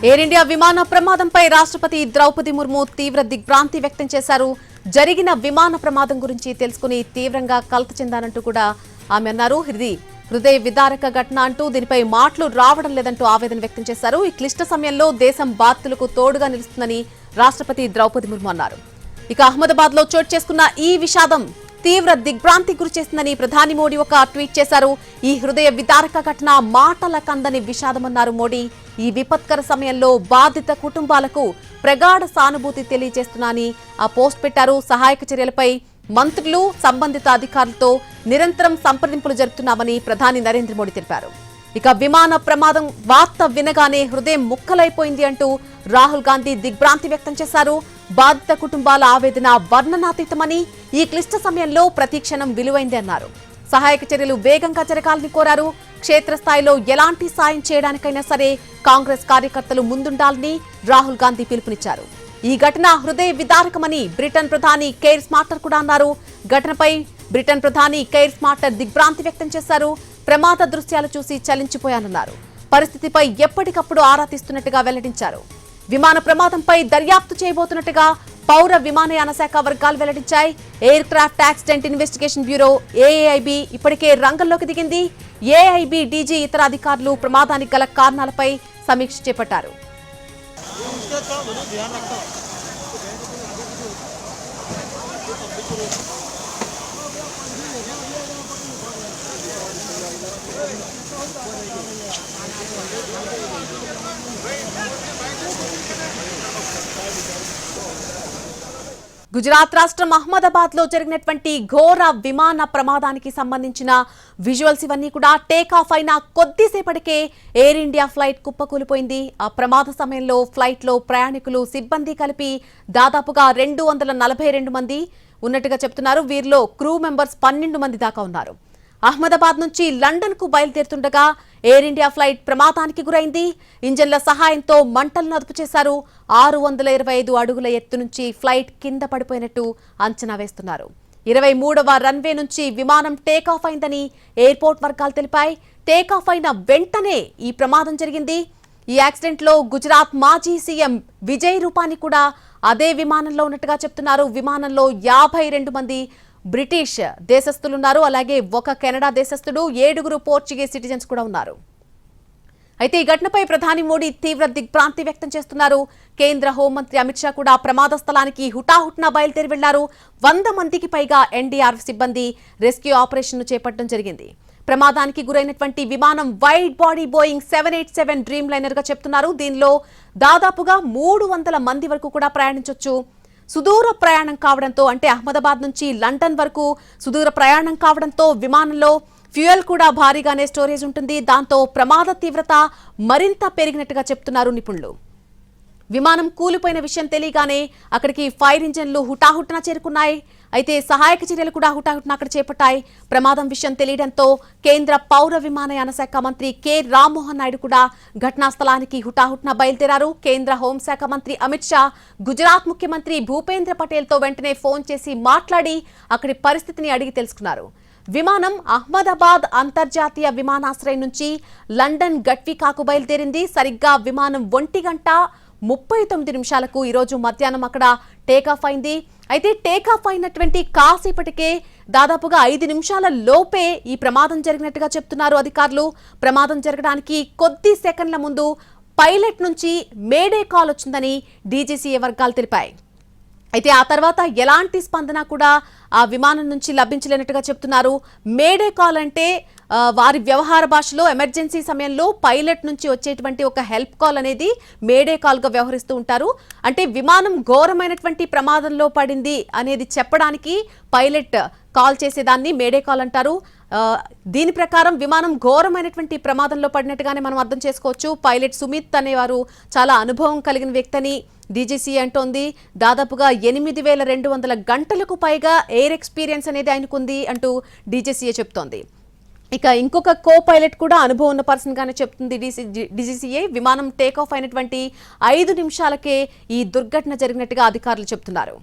Air India విమాన ప్రమాదంపై రాష్ట్రపతి ద్రౌపది ముర్ము తీవ్ర దిగ్భ్రాంతి వ్యక్తం చేశారు. జరిగిన విమాన ప్రమాదం గురించి తెలుసుకుని తీవ్రంగా కలత చెందానంటూ కూడా ఆమె అన్నారు. హృదయ విదారక ఘటన అంటూ దీనిపై మాటలు రావడం లేదంటూ ఆవేదన వ్యక్తం చేశారు. ఈ క్లిష్ట సమయంలో దేశం బాధితులకు తోడుగా నిలుస్తుందని రాష్ట్రపతి ద్రౌపది ముర్ము అన్నారు. ఇక అహ్మదాబాద్ లో చోటు చేసుకున్న ఈ విషాదం తీవ్ర దిగ్భ్రాంతి గురిచేస్తుందని ప్రధాని మోడీ ఒక ట్వీట్ చేశారు. ఈ హృదయ విదారక ఘటన మాటల కందని విషాదమన్నారు మోడీ. ఈ విపత్కర సమయంలో బాధిత కుటుంబాలకు ప్రగాఢ సానుభూతి తెలియజేస్తున్నానని ఆ పోస్ట్ పెట్టారు. సహాయక చర్యలపై మంత్రులు సంబంధిత అధికారులతో నిరంతరం సంప్రదింపులు జరుపుతున్నామని ప్రధాని నరేంద్ర మోడీ తెలిపారు. ఇక విమాన ప్రమాదం వార్త వినగానే హృదయం ముక్కలైపోయింది అంటూ రాహుల్ గాంధీ దిగ్భ్రాంతి వ్యక్తం చేశారు. బాధిత కుటుంబాల ఆవేదన వర్ణనాతీతమని, ఈ క్లిష్ట సమయంలో ప్రతి క్షణం విలువైంది అన్నారు. సహాయక చర్యలు వేగంగా జరగాలని కోరారు. క్షేత్రస్థాయిలో ఎలాంటి సాయం చేయడానికైనా సరే కాంగ్రెస్ కార్యకర్తలు ముందుండాలని రాహుల్ గాంధీ పిలుపునిచ్చారు. ఈ ఘటన హృదయ విదారకమని బ్రిటన్ ప్రధాని కేర్ స్మార్టర్ కూడా అన్నారు. ఘటనపై బ్రిటన్ ప్రధాని కేర్ స్మార్టర్ దిగ్భ్రాంతి వ్యక్తం చేశారు. ప్రమాద దృశ్యాలు చూసి చలించిపోయానన్నారు. పరిస్థితిపై ఎప్పటికప్పుడు ఆరా తీస్తున్నట్టుగా వెల్లడించారు. విమాన ప్రమాదంపై దర్యాప్తు చేయబోతున్నట్టుగా పౌర విమానయాన శాఖ వర్గాలు వెల్లడించాయి. Air craft accident investigation bureau AIB ఇప్పటికే రంగంలోకి దిగింది. ఏఐబి డీజీ ఇతర అధికారులు ప్రమాదానికి గల కారణాలపై సమీక్ష చేపట్టారు. గుజరాత్ రాష్ట్రం అహ్మదాబాద్ లో జరిగినటువంటి ఘోర విమాన ప్రమాదానికి సంబంధించిన విజువల్స్ ఇవన్నీ కూడా టేక్ ఆఫ్ అయిన కొద్దిసేపటికే ఎయిర్ ఇండియా ఫ్లైట్ కుప్పకూలిపోయింది. ఆ ప్రమాద సమయంలో ఫ్లైట్ లో ప్రయాణికులు సిబ్బంది కలిపి దాదాపుగా 242 మంది ఉన్నట్టుగా చెప్తున్నారు. వీరిలో క్రూ మెంబర్స్ 12 మంది దాకా ఉన్నారు. అహ్మదాబాద్ నుంచి లండన్ కు బయలుదేరుతుండగా ఎయిర్ ఇండియా ఫ్లైట్ ప్రమాదానికి గురైంది. ఇంజన్ల సహాయంతో మంటలను అదుపు చేశారు. 625 అడుగుల ఎత్తు నుంచి ఫ్లైట్ కింద పడిపోయినట్టు అంచనా వేస్తున్నారు. 23వ రన్వే నుంచి విమానం టేకాఫ్ అయిందని ఎయిర్పోర్ట్ వర్గాలు తెలిపాయి. టేకాఫ్ అయిన వెంటనే ఈ ప్రమాదం జరిగింది. ఈ యాక్సిడెంట్ లో గుజరాత్ మాజీ సీఎం విజయ్ రూపానీ కూడా అదే విమానంలో ఉన్నట్టుగా చెప్తున్నారు. విమానంలో 52 మంది బ్రిటిష్ దేశస్థులున్నారు. అలాగే ఒక కెనడా దేశస్థుడు, 7 పోర్చుగీస్ సిటిజన్స్ కూడా ఉన్నారు. అయితే ఈ ఘటనపై ప్రధాని మోడీ తీవ్ర దిగ్భ్రాంతి వ్యక్తం చేస్తున్నారు. కేంద్ర హోంమంత్రి అమిత్ షా కూడా ప్రమాద స్థలానికి హుటాహుటిన బయలుదేరి వెళ్లారు. 100 మందికి పైగా ఎన్డీఆర్ఎఫ్ సిబ్బంది రెస్క్యూ ఆపరేషన్ ను చేపట్టడం జరిగింది. ప్రమాదానికి గురైనటువంటి విమానం wide body Boeing 787 dream liner గా చెప్తున్నారు. దీనిలో దాదాపుగా 300 మంది వరకు కూడా ప్రయాణించొచ్చు. సుదూర ప్రయాణం కావడంతో, అంటే అహ్మదాబాద్ నుంచి లండన్ వరకు సుదూర ప్రయాణం కావడంతో విమానంలో ఫ్యూయల్ కూడా భారీగానే స్టోరేజ్ ఉంటుంది. దాంతో ప్రమాద తీవ్రత మరింత పెరిగినట్టుగా చెప్తున్నారు నిపుణులు. విమానం కూలిపోయిన విషయం తెలియగానే అక్కడికి ఫైర్ ఇంజన్లు హుటాహుటిన చేరుకున్నాయి. అయితే సహాయక చర్యలు కూడా హుటాహుటిన అక్కడ చేపట్టాయి. ప్రమాదం విషయం తెలియడంతో కేంద్ర పౌర విమానయాన శాఖ మంత్రి కె రామ్మోహన్ నాయుడు కూడా ఘటనా స్థలానికి హుటాహుటిన బయలుదేరారు. కేంద్ర హోంశాఖ మంత్రి అమిత్ షా గుజరాత్ ముఖ్యమంత్రి భూపేంద్ర పటేల్ తో వెంటనే ఫోన్ చేసి మాట్లాడి అక్కడి పరిస్థితిని అడిగి తెలుసుకున్నారు. విమానం అహ్మదాబాద్ అంతర్జాతీయ విమానాశ్రయం నుంచి లండన్ గట్వికాకు బయలుదేరింది. సరిగ్గా విమానం 1:39 ఈరోజు మధ్యాహ్నం అక్కడ టేకాఫ్ అయింది. అయితే టేకాఫ్ అయినటువంటి కాసేపటికే దాదాపుగా 5 నిమిషాల లోపే ఈ ప్రమాదం జరిగినట్టుగా చెప్తున్నారు అధికారులు. ప్రమాదం జరగడానికి కొద్ది సెకండ్ల ముందు పైలట్ నుంచి మేడే కాల్ వచ్చిందని డీజీసీఏ వర్గాలు తెలిపాయి. అయితే ఆ తర్వాత ఎలాంటి స్పందన కూడా ఆ విమానం నుంచి లభించలేనట్టుగా చెప్తున్నారు. మేడే కాల్ అంటే వారి వ్యవహార భాషలో ఎమర్జెన్సీ సమయంలో పైలట్ నుంచి వచ్చేటువంటి ఒక హెల్ప్ కాల్ అనేది మేడే కాల్ గా వ్యవహరిస్తూ ఉంటారు. అంటే విమానం ఘోరమైనటువంటి ప్రమాదంలో పడింది అనేది చెప్పడానికి పైలట్ కాల్ చేసేదాన్ని మేడే కాల్ అంటారు. దీని ప్రకారం విమానం ఘోరమైనటువంటి ప్రమాదంలో పడినట్టుగానే మనం అర్థం చేసుకోవచ్చు. పైలట్ సుమిత్ అనేవారు చాలా అనుభవం కలిగిన వ్యక్తిని డీజీసీ అంటోంది. దాదాపుగా 8200 గంటలకు పైగా ఎయిర్ ఎక్స్పీరియన్స్ అనేది ఆయనకుంది అంటూ డీజీసీఏ చెప్తోంది. ఇక ఇంకొక కో పైలట్ కూడా అనుభవం ఉన్న పర్సన్ గానే చెప్తుంది డీజీసీఏ. విమానం టేక్ ఆఫ్ అయినటువంటి 5 నిమిషాలకే ఈ దుర్ఘటన జరిగినట్టుగా అధికారులు చెప్తున్నారు.